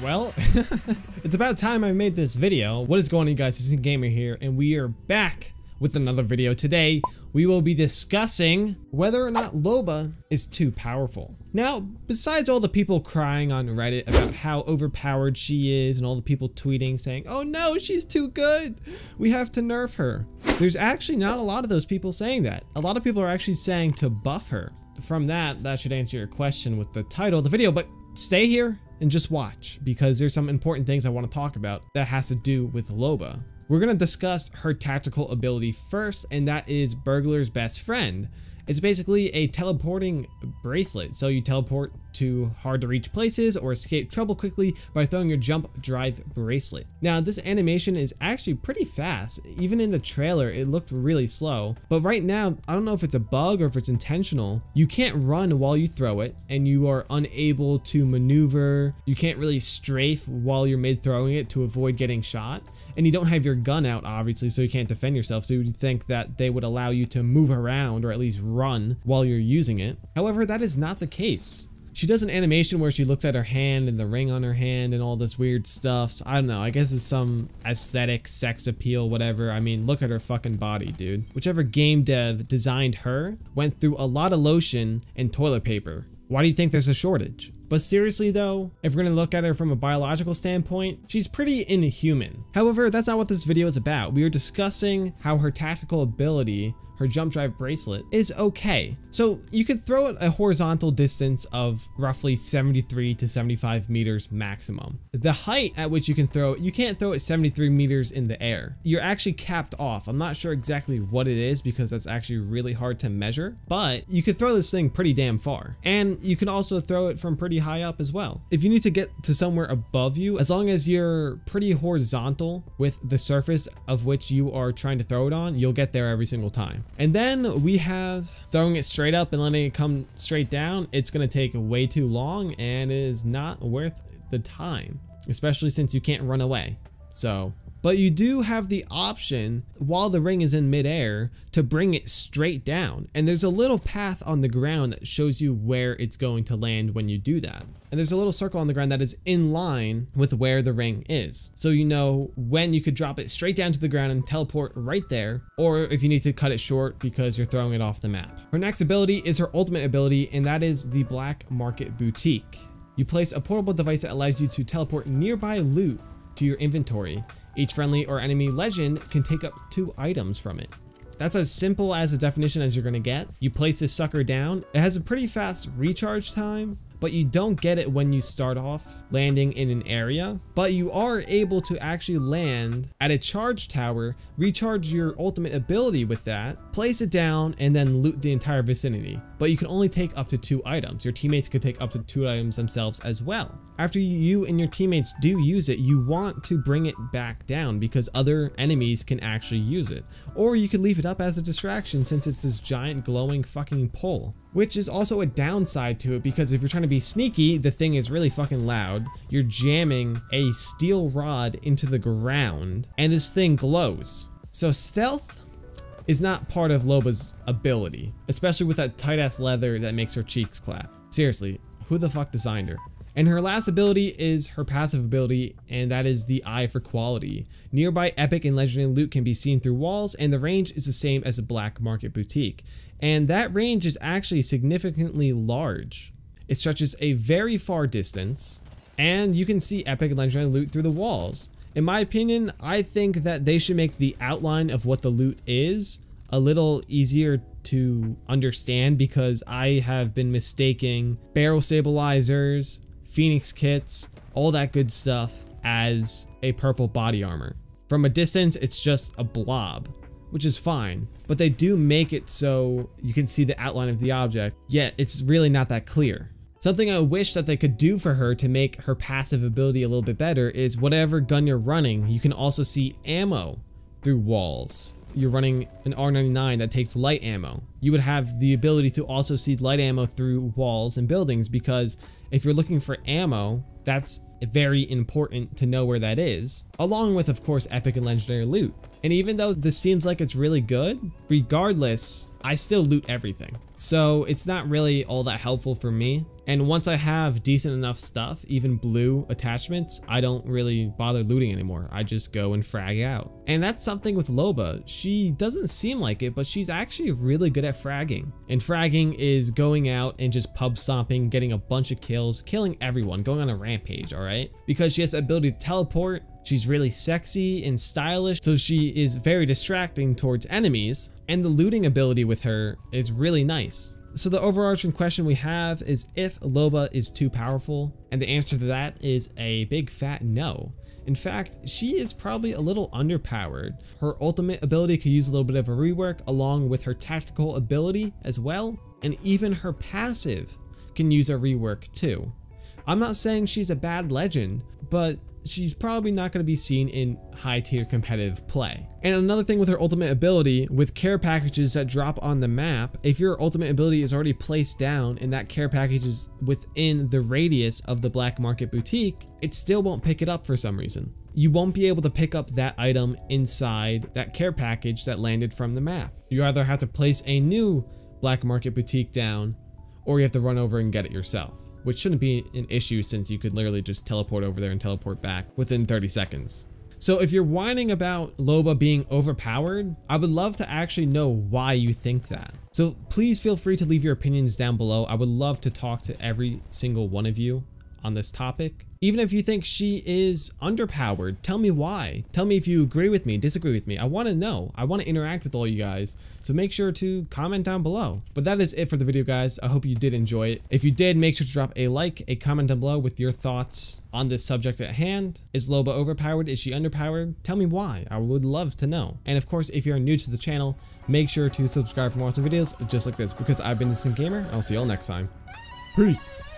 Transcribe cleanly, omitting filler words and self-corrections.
Well, it's about time I made this video. What is going on, you guys? DistinctGamer here, and we are back with another video. Today, we will be discussing whether or not Loba is too powerful. Now, besides all the people crying on Reddit about how overpowered she is and all the people tweeting saying, oh no, she's too good, we have to nerf her, there's actually not a lot of those people saying that. A lot of people are actually saying to buff her. From that should answer your question with the title of the video, but stay here and just watch, because there's some important things I want to talk about that has to do with Loba. We're going to discuss her tactical ability first, and that is Burglar's best friend. It's basically a teleporting bracelet, so you teleport to hard to reach places or escape trouble quickly by throwing your jump drive bracelet. Now, this animation is actually pretty fast. Even in the trailer, it looked really slow, but right now, I don't know if it's a bug or if it's intentional. You can't run while you throw it, and you are unable to maneuver. You can't really strafe while you're mid throwing it to avoid getting shot. And you don't have your gun out, obviously, so you can't defend yourself. So you would think that they would allow you to move around or at least run while you're using it. However, that is not the case. She does an animation where she looks at her hand and the ring on her hand and all this weird stuff. I don't know, I guess it's some aesthetic, sex appeal, whatever. I mean, look at her fucking body, dude. Whichever game dev designed her went through a lot of lotion and toilet paper. Why do you think there's a shortage? But seriously though, if we're gonna look at her from a biological standpoint, she's pretty inhuman. However, that's not what this video is about. We are discussing how her tactical ability, her jump drive bracelet, is okay. So you could throw it a horizontal distance of roughly 73 to 75 meters maximum. The height at which you can throw it, you can't throw it 73 meters in the air. You're actually capped off. I'm not sure exactly what it is because that's actually really hard to measure, but you could throw this thing pretty damn far. And you can also throw it from pretty high up as well. If you need to get to somewhere above you, as long as you're pretty horizontal with the surface of which you are trying to throw it on, you'll get there every single time. And then we have throwing it straight up and letting it come straight down. It's going to take way too long and it is not worth the time, especially since you can't run away. But you do have the option while the ring is in midair to bring it straight down. And there's a little path on the ground that shows you where it's going to land when you do that. And there's a little circle on the ground that is in line with where the ring is. So you know when you could drop it straight down to the ground and teleport right there, or if you need to cut it short because you're throwing it off the map. Her next ability is her ultimate ability, and that is the Black Market Boutique. You place a portable device that allows you to teleport nearby loot to your inventory. Each friendly or enemy legend can take up 2 items from it. That's as simple as a definition as you're gonna get. You place this sucker down. It has a pretty fast recharge time, but you don't get it when you start off landing in an area. But you are able to actually land at a charge tower, recharge your ultimate ability with that, place it down, and then loot the entire vicinity. But you can only take up to 2 items. Your teammates could take up to 2 items themselves as well. After you and your teammates do use it, you want to bring it back down because other enemies can actually use it. Or you could leave it up as a distraction since it's this giant glowing fucking pole. Which is also a downside to it because if you're trying to be sneaky, the thing is really fucking loud. You're jamming a steel rod into the ground and this thing glows. So stealth is not part of Loba's ability, especially with that tight ass leather that makes her cheeks clap. Seriously, who the fuck designed her? And her last ability is her passive ability, and that is the Eye for Quality. Nearby epic and legendary loot can be seen through walls, and the range is the same as a Black Market Boutique. And that range is actually significantly large. It stretches a very far distance, and you can see epic and legendary loot through the walls. In my opinion, I think that they should make the outline of what the loot is a little easier to understand, because I have been mistaking barrel stabilizers, Phoenix kits, all that good stuff as a purple body armor. From a distance, it's just a blob, which is fine, but they do make it so you can see the outline of the object, yet it's really not that clear. Something I wish that they could do for her to make her passive ability a little bit better is whatever gun you're running, you can also see ammo through walls. You're running an R99 that takes light ammo. you would have the ability to also see light ammo through walls and buildings, because if you're looking for ammo, that's very important to know where that is, along with, of course, epic and legendary loot. And even though this seems like it's really good, regardless, I still loot everything. So it's not really all that helpful for me. And once I have decent enough stuff, even blue attachments, I don't really bother looting anymore. I just go and frag out. And that's something with Loba. She doesn't seem like it, but she's actually really good at fragging. And fragging is going out and just pub stomping, getting a bunch of kills, killing everyone, going on a rampage, all right? Because she has the ability to teleport. She's really sexy and stylish, so she is very distracting towards enemies. And the looting ability with her is really nice. So the overarching question we have is if Loba is too powerful, and the answer to that is a big fat no. In fact, she is probably a little underpowered. Her ultimate ability could use a little bit of a rework, along with her tactical ability as well, and even her passive can use a rework too. I'm not saying she's a bad legend, but she's probably not going to be seen in high tier competitive play. And another thing with her ultimate ability, with care packages that drop on the map, if your ultimate ability is already placed down and that care package is within the radius of the black market boutique, it still won't pick it up for some reason. You won't be able to pick up that item inside that care package that landed from the map. You either have to place a new black market boutique down, or you have to run over and get it yourself, which shouldn't be an issue since you could literally just teleport over there and teleport back within 30 seconds. So if you're whining about Loba being overpowered, I would love to actually know why you think that. So please feel free to leave your opinions down below. I would love to talk to every single one of you on this topic. Even if you think she is underpowered, tell me why. Tell me if you agree with me, disagree with me. I want to know. I want to interact with all you guys. So make sure to comment down below. But that is it for the video, guys. I hope you did enjoy it. If you did, make sure to drop a like, a comment down below with your thoughts on this subject at hand. Is Loba overpowered? Is she underpowered? Tell me why. I would love to know. And of course, if you're new to the channel, make sure to subscribe for more awesome videos just like this, because I've been DistinctGamer. I'll see you all next time. Peace.